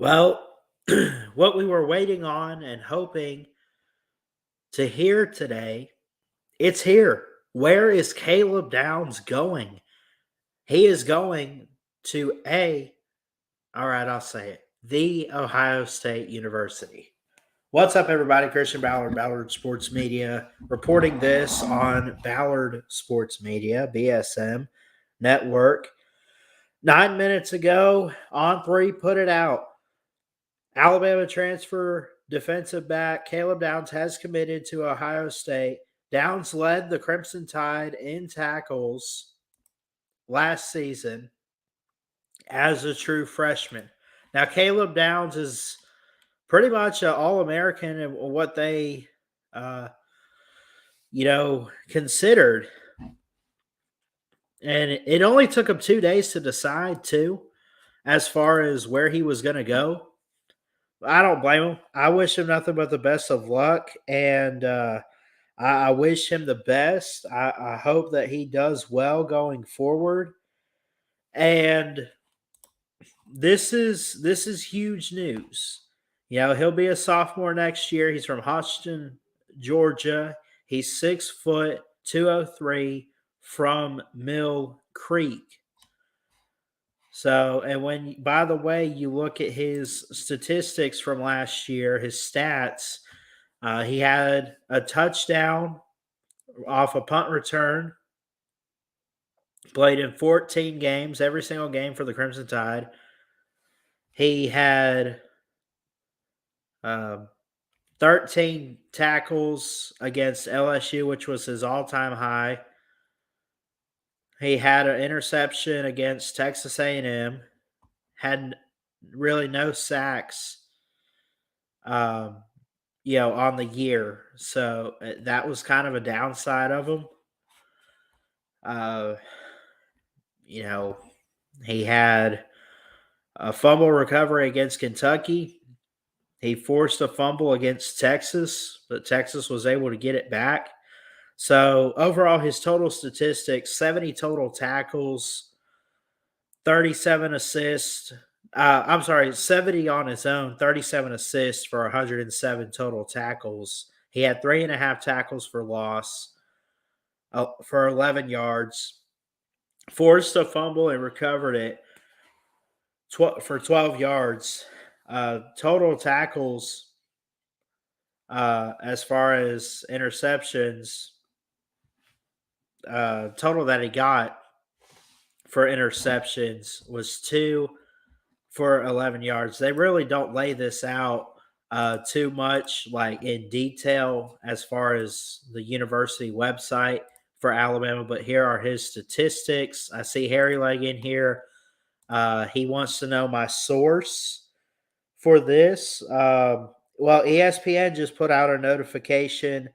Well, what we were waiting on and hoping to hear today, it's here. Where is Caleb Downs going? He is going to all right, I'll say it, the Ohio State University. What's up, everybody? Christian Ballard, Ballard Sports Media, reporting this on Ballard Sports Media, BSM Network. 9 minutes ago, On Three put it out. Alabama transfer defensive back Caleb Downs has committed to Ohio State. Downs led the Crimson Tide in tackles last season as a true freshman. Now, Caleb Downs is pretty much an All-American in what they, considered. And it only took him 2 days to decide, too, as far as where he was going to go. I don't blame him. I wish him nothing but the best of luck, and I wish him the best. I hope that he does well going forward. And this is huge news. He'll be a sophomore next year. He's from Hodgson, Georgia. He's 6', 203 from Mill Creek. So, and by the way, you look at his statistics from last year, his stats, he had a touchdown off a punt return, played in 14 games, every single game for the Crimson Tide. He had 13 tackles against LSU, which was his all-time high. He had an interception against Texas A&M, had really no sacks, on the year. So that was kind of a downside of him. He had a fumble recovery against Kentucky. He forced a fumble against Texas, but Texas was able to get it back. So overall, his total statistics, 70 total tackles, 37 assists. 70 on his own, 37 assists for 107 total tackles. He had 3.5 tackles for loss for 11 yards, forced a fumble and recovered it for 12 yards. Total tackles, as far as interceptions, total that he got for interceptions was 2 for 11 yards. They really don't lay this out too much, like in detail, as far as the university website for Alabama. But here are his statistics. I see Harry Leg in here. He wants to know my source for this. ESPN just put out a notification.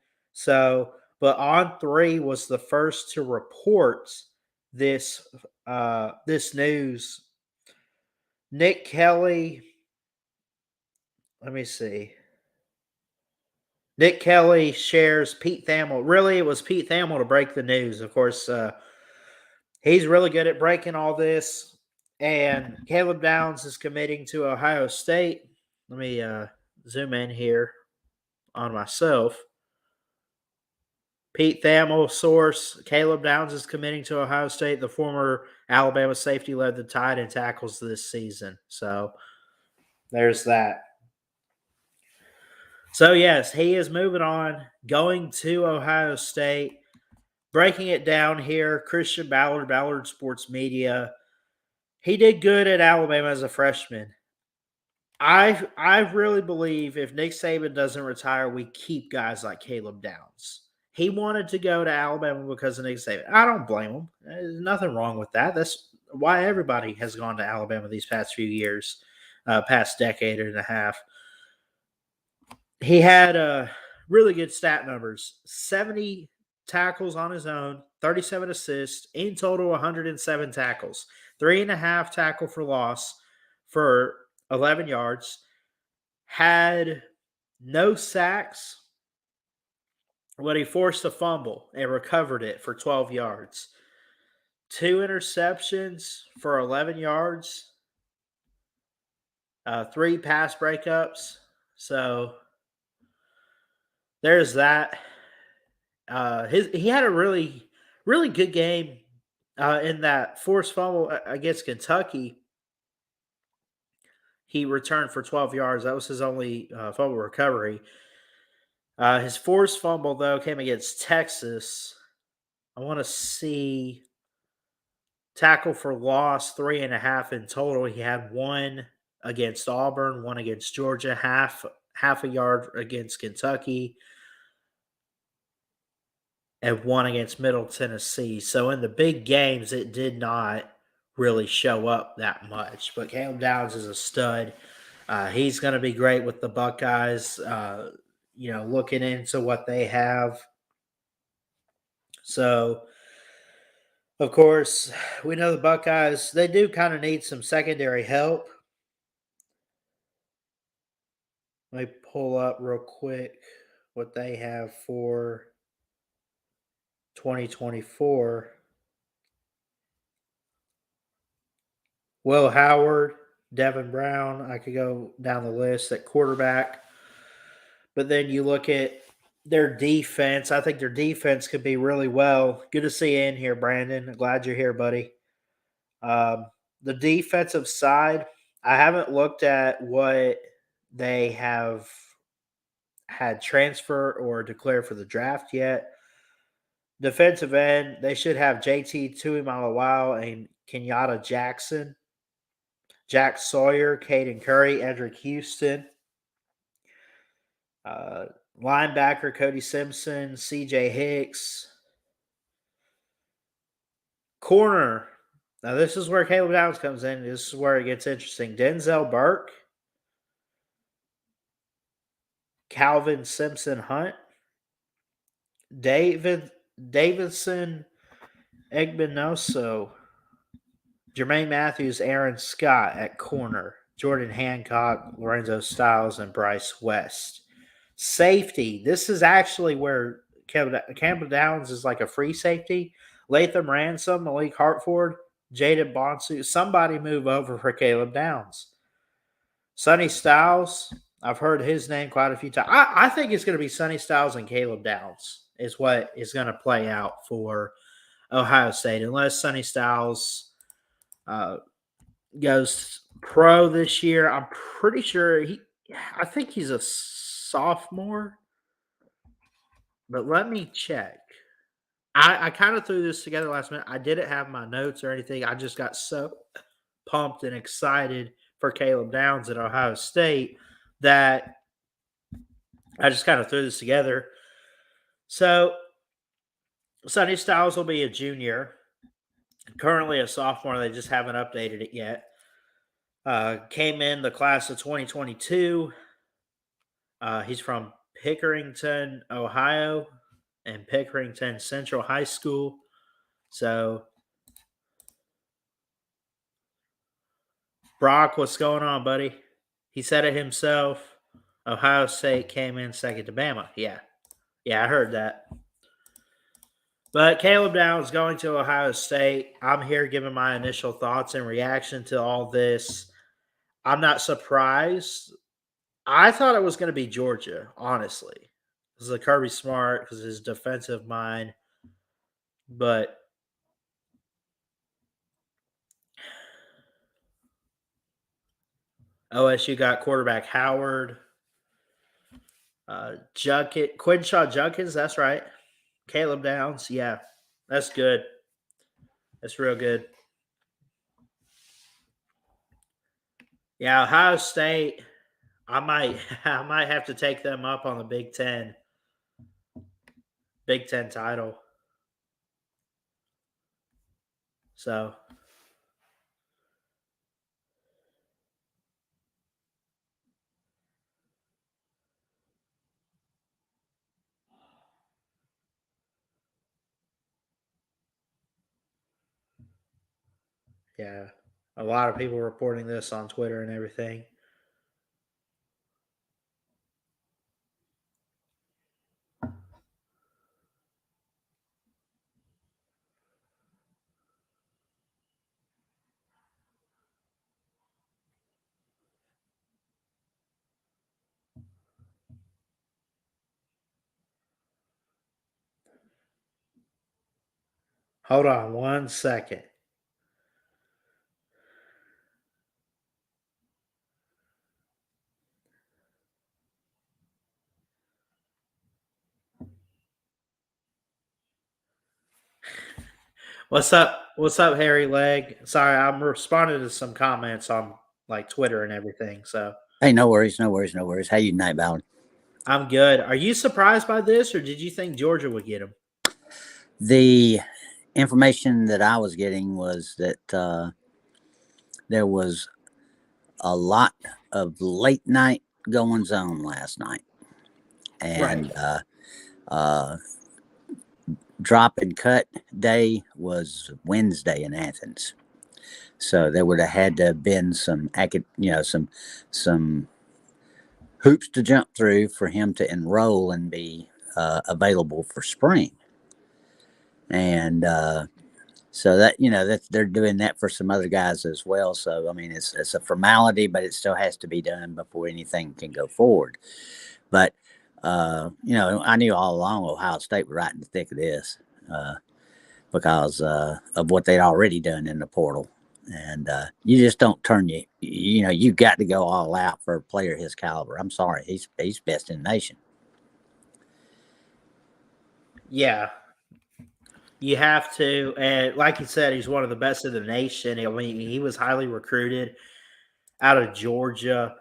But On Three was the first to report this news. Nick Kelly, let me see. Nick Kelly shares Pete Thamel. Really, it was Pete Thamel to break the news. Of course, he's really good at breaking all this. And Caleb Downs is committing to Ohio State. Let me zoom in here on myself. Pete Thamel source, Caleb Downs is committing to Ohio State. The former Alabama safety led the Tide in tackles this season. So there's that. So, yes, he is moving on, going to Ohio State. Breaking it down here, Christian Ballard, Ballard Sports Media. He did good at Alabama as a freshman. I really believe if Nick Saban doesn't retire, we keep guys like Caleb Downs. He wanted to go to Alabama because of Nick Saban. I don't blame him. There's nothing wrong with that. That's why everybody has gone to Alabama these past few years, past decade and a half. He had really good stat numbers. 70 tackles on his own, 37 assists, in total 107 tackles, 3.5 tackle for loss for 11 yards, had no sacks, but he forced a fumble and recovered it for 12 yards. 2 interceptions for 11 yards. 3 pass breakups. So there's that. He had a really good game in that forced fumble against Kentucky. He returned for 12 yards. That was his only fumble recovery. His forced fumble though came against Texas. I want to see tackle for loss 3.5 in total. He had one against Auburn, one against Georgia, half a yard against Kentucky, and one against Middle Tennessee. So in the big games, it did not really show up that much. But Caleb Downs is a stud. He's going to be great with the Buckeyes. Looking into what they have. So, of course, we know the Buckeyes, they do kind of need some secondary help. Let me pull up real quick what they have for 2024. Will Howard, Devin Brown, I could go down the list at quarterback. But then you look at their defense. I think their defense could be really well. Good to see you in here, Brandon. Glad you're here, buddy. The defensive side, I haven't looked at what they have had transfer or declare for the draft yet. Defensive end, they should have JT Tuimoloau and Kenyatta Jackson, Jack Sawyer, Caden Curry, Edric Houston. Linebacker Cody Simpson, CJ Hicks. Corner. Now, this is where Caleb Downs comes in. This is where it gets interesting. Denzel Burke, Calvin Simpson Hunt, Davidson Egbinoso, Jermaine Matthews, Aaron Scott at corner, Jordan Hancock, Lorenzo Styles, and Bryce West. Safety. This is actually where Campbell Downs is like a free safety. Latham Ransom, Malik Hartford, Jaden Bonsu. Somebody move over for Caleb Downs. Sonny Styles. I've heard his name quite a few times. I think it's going to be Sonny Styles and Caleb Downs is what is going to play out for Ohio State, unless Sonny Styles goes pro this year. I'm pretty sure I think he's a sophomore, but let me check. I kind of threw this together last minute. I didn't have my notes or anything. I just got so pumped and excited for Caleb Downs at Ohio State that I just kind of threw this together. So Sonny Styles will be a junior, currently a sophomore. They just haven't updated it yet. Came in the class of 2022. He's from Pickerington, Ohio, and Pickerington Central High School. So, Brock, what's going on, buddy? He said it himself. Ohio State came in second to Bama. Yeah, I heard that. But Caleb Downs going to Ohio State. I'm here giving my initial thoughts and reaction to all this. I'm not surprised. I thought it was going to be Georgia, honestly. This is a Kirby Smart because his defensive mind. But OSU got quarterback Howard. Quinshaw Junkins, that's right. Caleb Downs, yeah. That's good. That's real good. Yeah, Ohio State, I might have to take them up on the Big Ten title. So yeah. A lot of people reporting this on Twitter and everything. Hold on 1 second. What's up? What's up, Harry Leg? Sorry, I'm responding to some comments on like Twitter and everything. So Hey, no worries, no worries, no worries. How you tonight, Ballard? I'm good. Are you surprised by this, or did you think Georgia would get him? The information that I was getting was that there was a lot of late night goings on last night, Right. and uh, drop and cut day was Wednesday in Athens. So there would have had to have been some hoops to jump through for him to enroll and be available for spring. And so that that they're doing that for some other guys as well. So I mean, it's a formality, but it still has to be done before anything can go forward. But I knew all along Ohio State was right in the thick of this because of what they'd already done in the portal. And you just don't turn you've got to go all out for a player his caliber. I'm sorry, he's best in the nation. Yeah, you have to. And like you said, he's one of the best in the nation. I mean, he was highly recruited out of Georgia.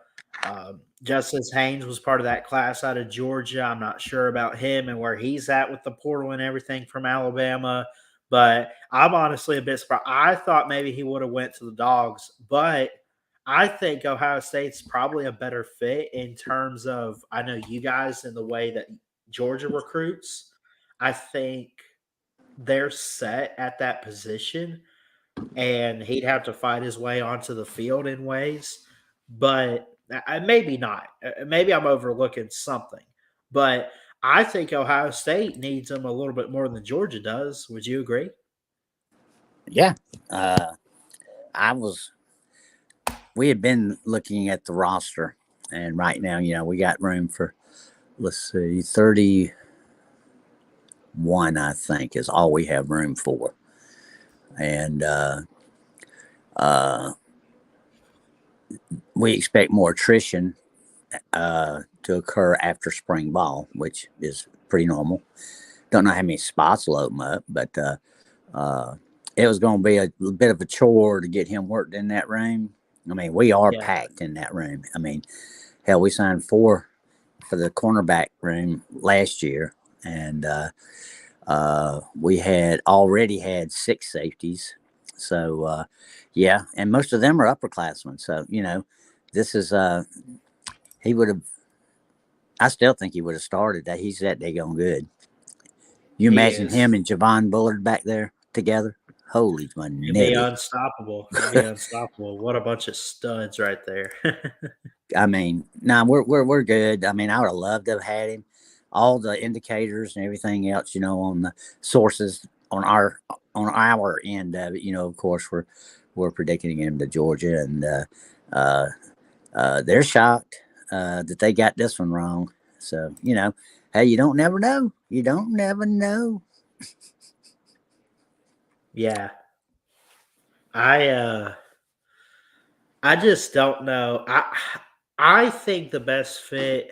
Justice Haynes was part of that class out of Georgia. I'm not sure about him and where he's at with the portal and everything from Alabama, but I'm honestly a bit surprised. I thought maybe he would have went to the Dogs, but I think Ohio State's probably a better fit in terms of I know you guys in the way that Georgia recruits. I think they're set at that position and he'd have to fight his way onto the field in ways. But maybe not. Maybe I'm overlooking something. But I think Ohio State needs him a little bit more than Georgia does. Would you agree? Yeah, I was. We had been looking at the roster, and right now, we got room for, let's see, 31, I think, is all we have room for. And uh, we expect more attrition to occur after spring ball, which is pretty normal. Don't know how many spots will open up, but uh, it was going to be a bit of a chore to get him worked in that room. I mean, we are Yeah. packed in that room. I mean, hell, we signed 4 for the cornerback room last year, and we had already had 6 safeties. So, yeah, and most of them are upperclassmen. So, this is he would have. I still think he would have started that. He's that daggone good. You He imagine is. him and Javon Bullard back there together? Holy He'd be manetti. unstoppable. He'd be unstoppable. What a bunch of studs right there. I mean, nah, we're good. I mean, I would have loved to have had him. All the indicators and everything else, on the sources on our end of it, of course, we're predicting him to Georgia, and uh, they're shocked that they got this one wrong. So, hey, you don't never know. You don't never know. Yeah. I I just don't know. I think the best fit.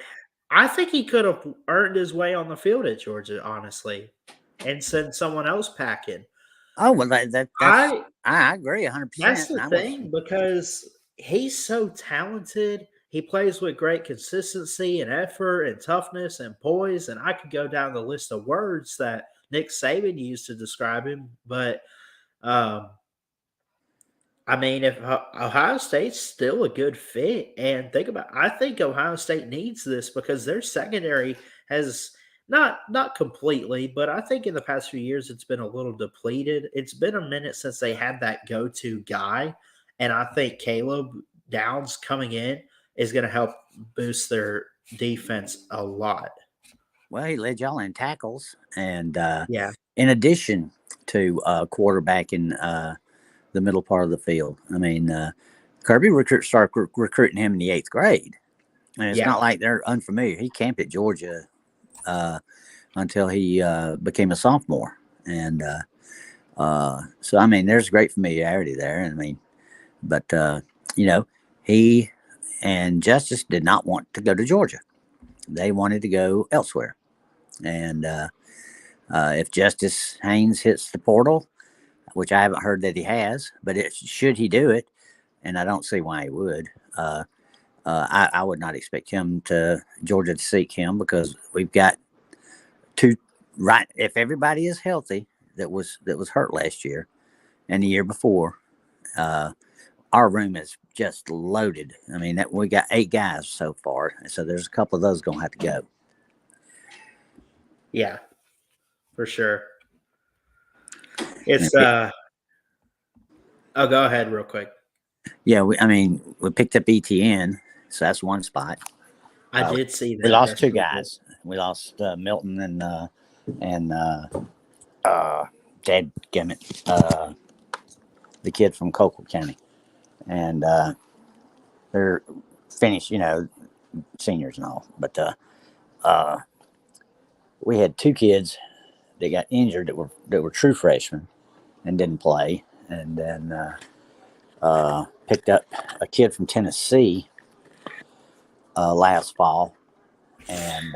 I think he could have earned his way on the field at Georgia, honestly, and send someone else packing. Oh well, that's I I agree That's 100%. the I was thing because he's so talented. He plays with great consistency and effort and toughness and poise. And I could go down the list of words that Nick Saban used to describe him. But um, I mean, if Ohio State's still a good fit, and I think Ohio State needs this because their secondary has not completely, but I think in the past few years it's been a little depleted. It's been a minute since they had that go-to guy, and I think Caleb Downs coming in is going to help boost their defense a lot. well, he led y'all in tackles, and Yeah, in addition to quarterback in the middle part of the field. I mean, Kirby started recruiting him in the 8th grade, and it's yeah, not like they're unfamiliar. He camped at Georgia uh, until he became a sophomore, and So I mean, there's great familiarity there. I mean, but you know, he and Justice did not want to go to Georgia. They wanted to go elsewhere. And if Justice Haynes hits the portal, which I haven't heard that he has, but should he do it, and I don't see why he would. I would not expect him to Georgia to seek him because we've got two right. If everybody is healthy that was hurt last year and the year before, uh, our room is just loaded. I mean, we got 8 guys so far, so there's a couple of those going to have to go. Yeah, for sure. And It's oh, go ahead real quick. yeah, I mean, we picked up ETN, so that's one spot. I did see that. We lost That's 2 pretty guys. We lost Milton and Dad Gimmett, the kid from Cocal County, and they're finished, seniors and all. But we had 2 kids that got injured that were true freshmen and didn't play, and then picked up a kid from Tennessee last fall, and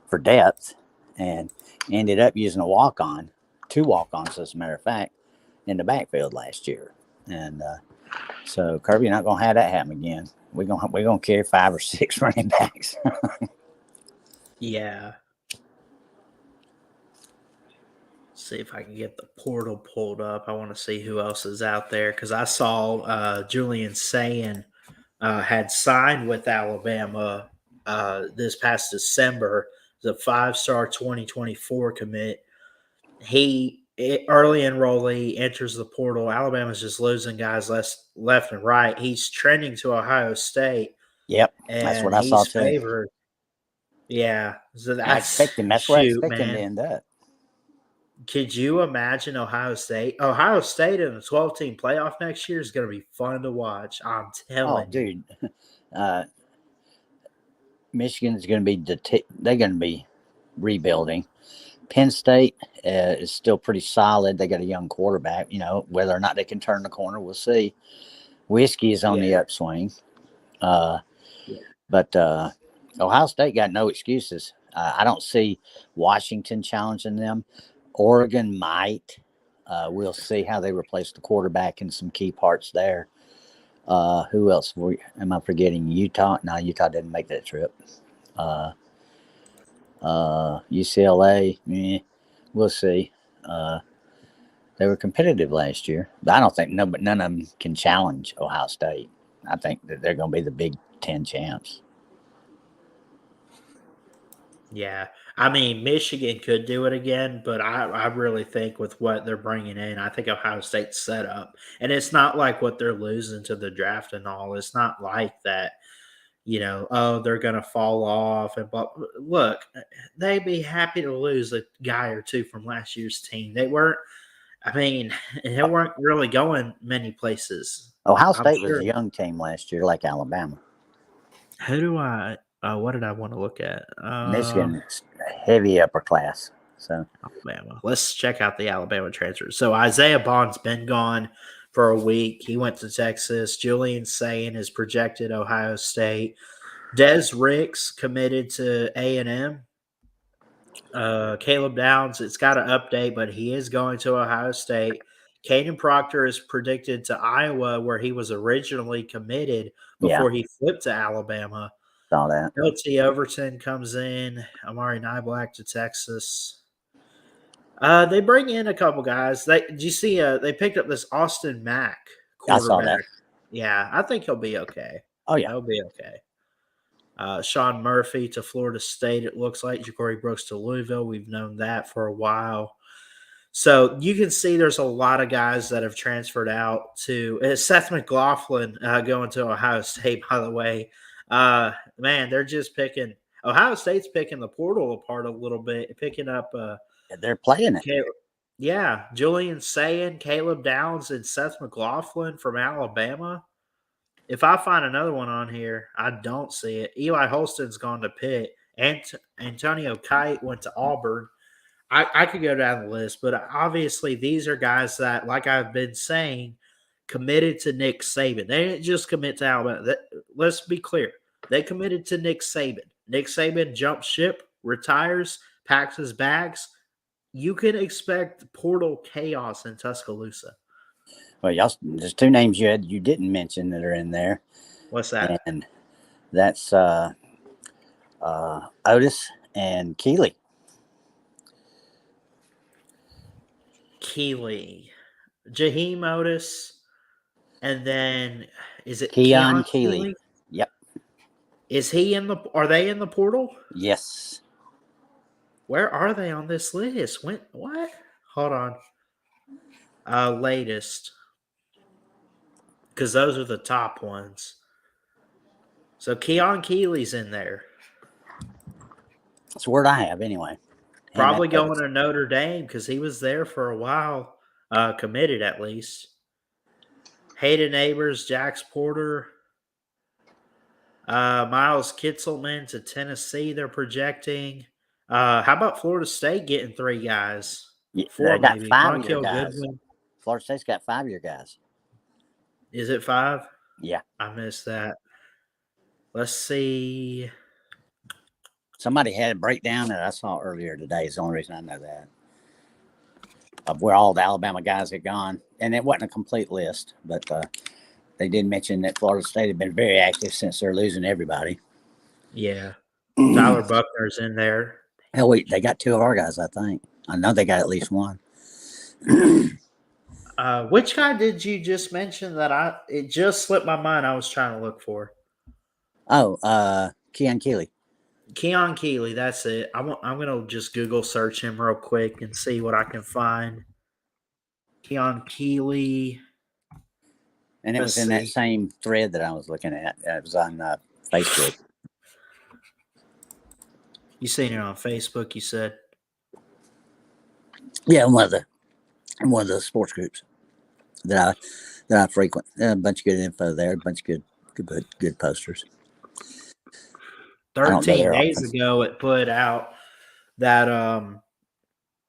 for depth, and ended up using a walk-on, 2 walk-ons as a matter of fact, in the backfield last year, and so Kirby, you're not gonna have that happen again. We're gonna carry 5 or 6 running backs. Yeah. See if I can get the portal pulled up. I want to see who else is out there because I saw Julian Sayin had signed with Alabama this past December. The 5-star 2024 commit. Early enrollee enters the portal. Alabama's just losing guys left and right. He's trending to Ohio State. Yep, that's what And I saw he's too. favored. Yeah, so I expect him. That's where I expect him to end up. Could you imagine Ohio State? Ohio State in the 12-team playoff next year is going to be fun to watch. I'm telling you. Dude, Michigan's going to be they're going to be rebuilding. Penn State is still pretty solid. They got a young quarterback. Whether or not they can turn the corner, we'll see. Whiskey is on the upswing, but Ohio State got no excuses. I don't see Washington challenging them. Oregon might. We'll see how they replace the quarterback in some key parts there. Who else? Am I forgetting? Utah? No, Utah didn't make that trip. UCLA, we'll see. They were competitive last year, but I don't think none of them can challenge Ohio State. I think that they're going to be the Big Ten champs. Yeah. I mean, Michigan could do it again, but I really think with what they're bringing in, I think Ohio State's set up. And it's not like what they're losing to the draft and all. It's not like that, they're going to fall off. But look, they'd be happy to lose a guy or 2 from last year's team. They weren't really going many places. Ohio State was a young team last year, like Alabama. What did I want to look at? Michigan, heavy upper class. So Alabama. Let's check out the Alabama transfers. So Isaiah Bond's been gone for a week. He went to Texas. Julian Sayin is projected Ohio State. Des Ricks committed to A&M. Caleb Downs, it's got an update, but he is going to Ohio State. Caden Proctor is predicted to Iowa, where he was originally committed before he flipped to Alabama. Saw that. LT Overton comes in. Amari Niblack to Texas. They bring in a couple guys. Did you see? They picked up this Austin Mack quarterback. I saw that. Yeah, I think he'll be okay. Oh yeah, he'll be okay. Sean Murphy to Florida State. It looks like Ja'Cory Brooks to Louisville. We've known that for a while. So you can see there's a lot of guys that have transferred out to Seth McLaughlin going to Ohio State, by the way. Man, they're just picking – Ohio State's picking the portal apart a little bit, picking up they're playing it. Yeah, Julian Sayin, Caleb Downs, and Seth McLaughlin from Alabama. If I find another one on here, I don't see it. Eli Holston's gone to Pitt. Antonio Kite went to Auburn. I could go down the list, but obviously these are guys that, like I've been saying, committed to Nick Saban. They didn't just commit to Alabama. Let's be clear. They committed to Nick Saban. Nick Saban jumps ship, retires, packs his bags. You can expect portal chaos in Tuscaloosa. Well, y'all, there's two names you didn't mention that are in there, What's that? and that's Otis and Keeley. Keeley, Jaheim Otis, and then is it Keon Keon Keeley. Yep. Is he in the? Are they in the portal? Yes. Where are they on this list? When? What? Hold on. Latest, because those are the top ones. So Keon Keeley's in there. That's the word I have anyway. Probably going to Notre Dame because he was there for a while, committed at least. Hayden Neighbors, Jax Porter, Miles Kitselman to Tennessee. They're projecting. How about Florida State getting 3 guys? Yeah, 4 they got maybe. 5-year Monkiel guys. Goodwin. Florida State's got 5-year guys. Is it 5? Yeah. I missed that. Let's see. Somebody had a breakdown that I saw earlier today. Is the only reason I know that. Of where all the Alabama guys had gone. And it wasn't a complete list, but they did mention that Florida State had been very active since they're losing everybody. Yeah. Tyler Buckner's in there. Hell, they got 2 of our guys, I think. I know they got at least 1. Which guy did you just mention that it just slipped my mind I was trying to look for? Oh, Keon Keeley. Keon Keeley, that's it. I'm going to just Google search him real quick and see what I can find. Keon Keeley. And it was in that same thread that I was looking at. It was on Facebook. You seen it on Facebook, you said? Yeah, one of the sports groups that I frequent. A bunch of good info there, a bunch of good posters. 13 days ago, it put out that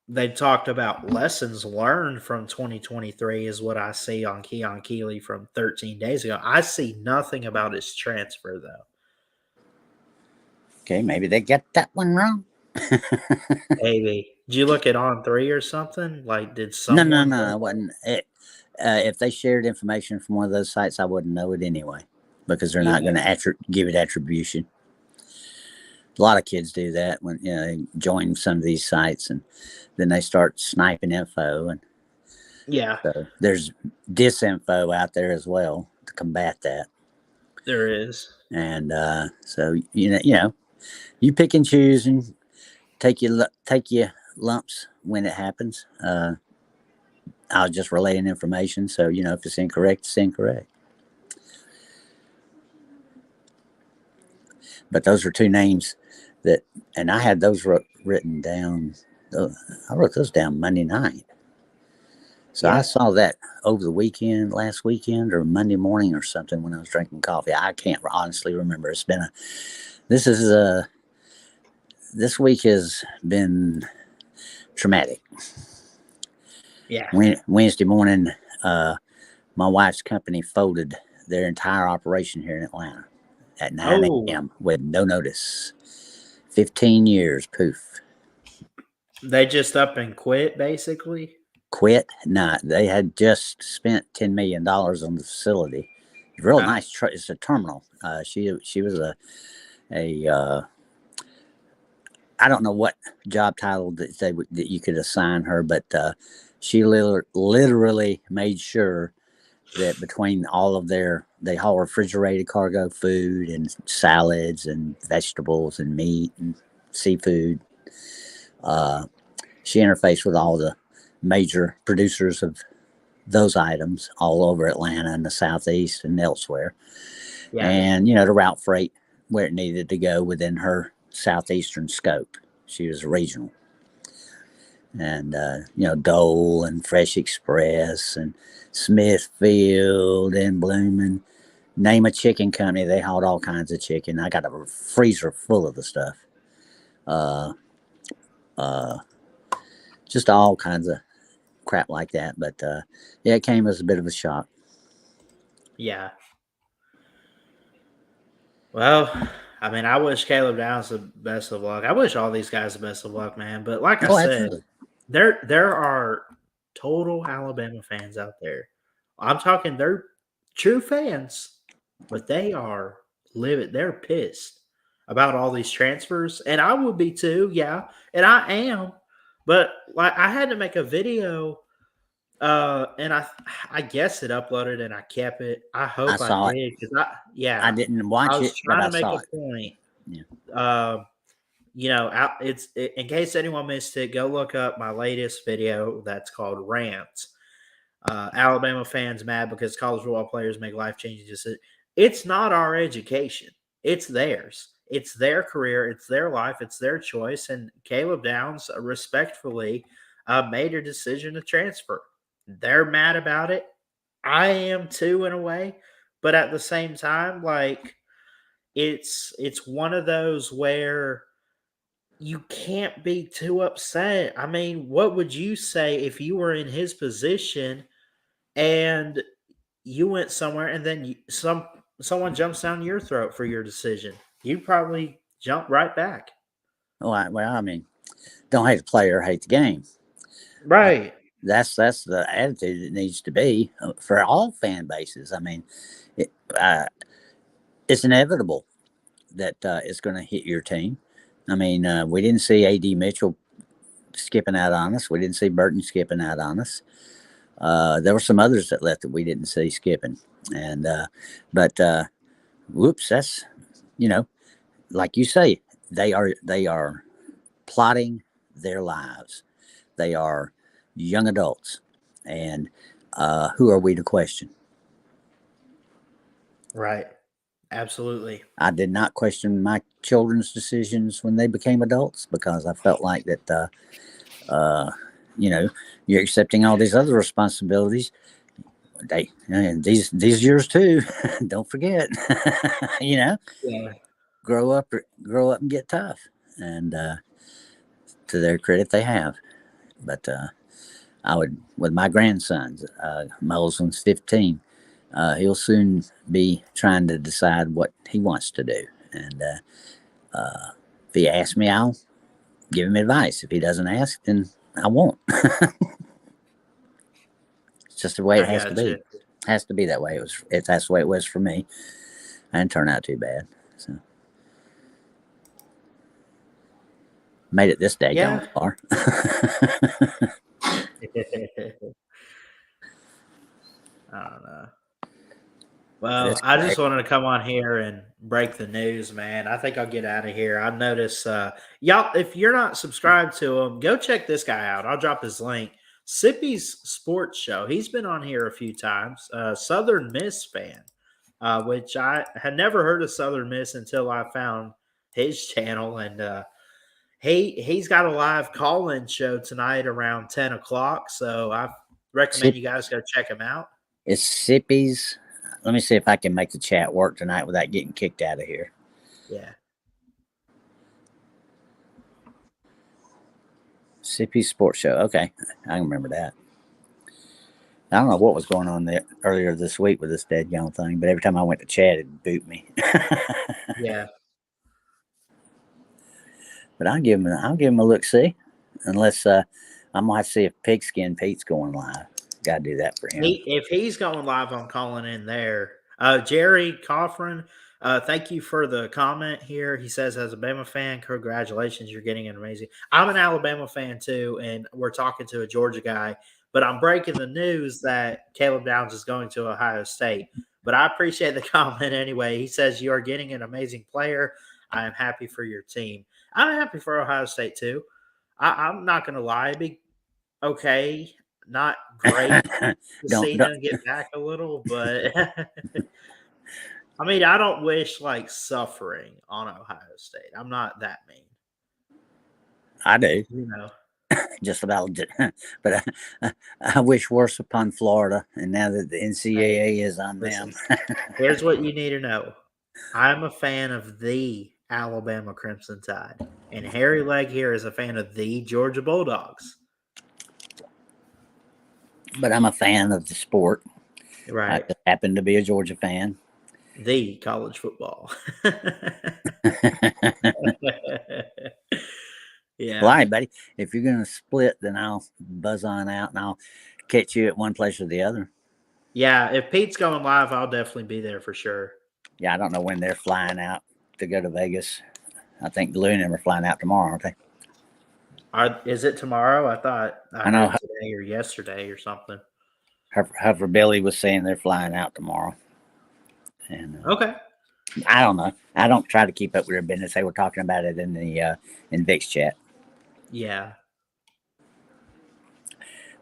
they talked about lessons learned from 2023 is what I see on Keon Keeley from 13 days ago. I see nothing about his transfer, though. Okay, maybe they get that one wrong. Maybe. Did you look at On3 or something? Like, did someone? No, it wasn't. If they shared information from one of those sites, I wouldn't know it anyway because they're not going to give it attribution. A lot of kids do that when they join some of these sites and then they start sniping info, and so there's disinfo out there as well to combat that. There is, and so you pick and choose and take your lumps when it happens. I'll just relay information, so if it's incorrect, it's incorrect. But those are 2 names and I had those written down. I wrote those down Monday night. So I saw that over the weekend, last weekend, or Monday morning or something when I was drinking coffee. I can't honestly remember. It's been this week has been traumatic. Yeah. Wednesday morning, my wife's company folded their entire operation here in Atlanta at 9 a.m. with no notice. 15 years, poof. They just up and quit, basically? Quit? No, they had just spent $10 million on the facility. Real nice. It's a terminal. She was a I don't know what job title that you could assign her, but she literally made sure that between all of they haul refrigerated cargo food and salads and vegetables and meat and seafood. She interfaced with all the major producers of those items all over Atlanta and the Southeast and elsewhere. Yeah. And, to route freight where it needed to go within her Southeastern scope. She was regional. And, Dole and Fresh Express and Smithfield and Bloomin'. Name a chicken company. They hauled all kinds of chicken. I got a freezer full of the stuff. just all kinds of crap like that. But yeah, it came as a bit of a shock. Yeah. Well, I mean, I wish Caleb Downs the best of luck. I wish all these guys the best of luck, man. But like I Oh, said, absolutely. there are total Alabama fans out there. I'm talking they're true fans, but they are livid. They're pissed about all these transfers, and I would be too. Yeah, and I am. But like, I had to make a video, and I guess it uploaded, and I kept it. I I hope I saw it. did because I yeah, didn't I watch was it, but trying I to make saw a it. point. Yeah. In case anyone missed it, go look up my latest video that's called Rants. Alabama fans mad because college football players make life changing decisions. It's not our education, it's theirs. It's their career, it's their life, it's their choice. And Caleb Downs respectfully made a decision to transfer. They're mad about it. I am too, in a way. But at the same time, like, it's one of those where you can't be too upset. I mean, what would you say if you were in his position and you went somewhere and then someone jumps down your throat for your decision? You'd probably jump right back. Well, I mean, don't hate the player, hate the game. Right. That's the attitude it needs to be for all fan bases. I mean, it, uh, it's inevitable that it's going to hit your team. I mean, we didn't see A.D. Mitchell skipping out on us. We didn't see Burton skipping out on us. There were some others that left that we didn't see skipping, and but whoops, that's like you say, they are plotting their lives. They are young adults, and who are we to question? Right. Absolutely. I did not question my children's decisions when they became adults because I felt like that, you know, you're accepting all these other responsibilities. And these years too. Don't forget, you know, Yeah. grow up and get tough. And to their credit, they have. But I would, with my grandsons, my oldest one's 15. He'll soon be trying to decide what he wants to do. And if he asks me, I'll give him advice. If he doesn't ask, then I won't. It's just the way it I has to got be. you. It has to be that way. That's the way it was for me. I didn't turn out too bad. So made it this day Yeah. gone far. I don't know. Well, It's I great. just wanted to come on here and break the news, man. I think I'll get out of here. I noticed, y'all, if you're not subscribed to him, go check this guy out. I'll drop his link. Sippy's Sports Show. He's been on here a few times. Southern Miss fan, which I had never heard of Southern Miss until I found his channel. And he's got a live call-in show tonight around 10 o'clock. So I recommend Sip, you guys go check him out. it's Sippy's. Let me see if I can make the chat work tonight without getting kicked out of here. Yeah. Sippy's Sports Show. Okay, I can remember that. I don't know what was going on there earlier this week with this dead young thing, but every time I went to chat, it boot me. Yeah. But I'll give him a look. See, unless I'm gonna have to see if Pigskin Pete's going live. Got to do that for him. If he's going live, I'm calling in there. Jerry Coffrin, thank you for the comment here. He says, as a Bama fan, congratulations, you're getting an amazing. I'm an Alabama fan too, and we're talking to a Georgia guy, but I'm breaking the news that Caleb Downs is going to Ohio State. But I appreciate the comment anyway. He says, you are getting an amazing player. I am happy for your team. I'm happy for Ohio State too. I'm not going to lie. It'd be okay. Not great to see don't him get back a little, but I mean, I don't wish like suffering on Ohio State. I'm not that mean, I do you know. just about, but I wish worse upon Florida. And now that the Hey, NCAA is on listen, them, here's what you need to know. I'm a fan of the Alabama Crimson Tide, and Harry Legg here is a fan of the Georgia Bulldogs. but I'm a fan of the sport. I Right. just happen to be a Georgia fan. The college football. Well, all Yeah. right, buddy. If you're going to split, then I'll buzz on out and I'll catch you at one place or the other. Yeah, if Pete's going live, I'll definitely be there for sure. Yeah, I don't know when they're flying out to go to Vegas. I think Lou and them are flying out tomorrow, aren't they? Is it tomorrow? I thought I I know heard today or yesterday or something. her Billy was saying they're flying out tomorrow. And Okay. I don't know. I don't try to keep up with their business. They were talking about it in the in Vic's chat. Yeah.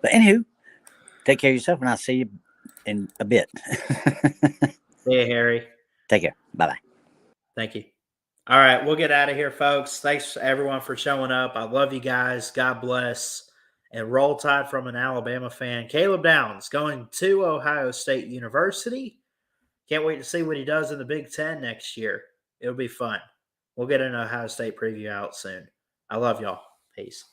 But anywho, take care of yourself, and I'll see you in a bit. See you, Harry. Take care. Bye bye. Thank you. All right, we'll get out of here, folks. Thanks everyone for showing up. I love you guys. God bless. And roll tide from an Alabama fan. Caleb Downs going to Ohio State University. Can't wait to see what he does in the Big Ten next year. It'll be fun. We'll get an Ohio State preview out soon. I love y'all. Peace.